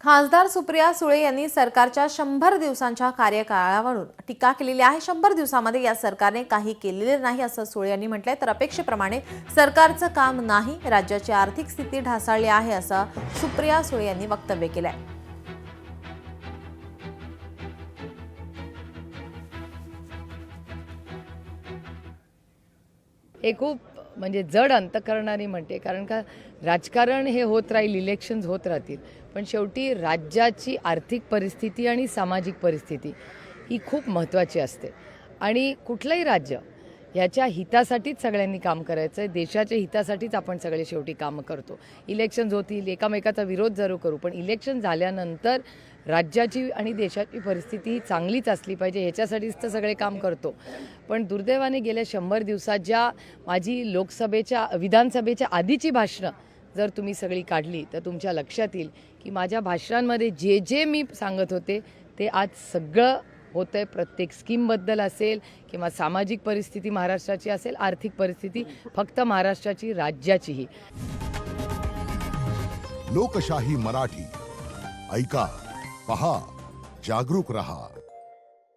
खासदार सुप्रिया सुळे यांनी सरकारच्या 100 दिवसांच्या कार्यकाळावरून टीका केलेली आहे। 100 दिवसांमध्ये या सरकारने काही केलेले नाही असं सुळे यांनी म्हटलंय। तर अपेक्षेप्रमाणे सरकारचं काम नाही, राज्याची आर्थिक स्थिती ढासळली आहे असं सुप्रिया सुळे यांनी वक्तव्य केलंय। हे खूप म्हणजे जड अंतःकरणाने म्हणते, कारण का राजकारण हे होत राहील, इलेक्शन्स होत राहतील, पण शेवटी राज्याची आर्थिक परिस्थिती आणि सामाजिक परिस्थिती ही खूप महत्त्वाची असते आणि कुठलंही राज्य ह्याच्या हितासाठीच सगळ्यांनी काम करायचं आहे। देशाच्या हितासाठीच आपण सगळे शेवटी कामं करतो। इलेक्शन्स होतील, एकामेकाचा विरोध जरूर करू, पण इलेक्शन झाल्यानंतर राज्याची आणि देशाची परिस्थिती ही चांगलीच असली पाहिजे, ह्याच्यासाठीच तर सगळे काम करतो। पण दुर्दैवाने गेल्या 100 दिवसात ज्या माझी विधानसभेच्या आधीची भाषणं जर तुम्ही सगळी काढली तर तुमच्या लक्षात येईल की माझ्या भाषणांमध्ये जे जे मी सांगत होते ते आज सगळं होतं आहे। प्रत्येक स्कीमबद्दल असेल किंवा सामाजिक परिस्थिती महाराष्ट्राची असेल, आर्थिक परिस्थिती फक्त महाराष्ट्राची, राज्याचीही। लोकशाही मराठी ऐका, पहा, जागरूक रहा।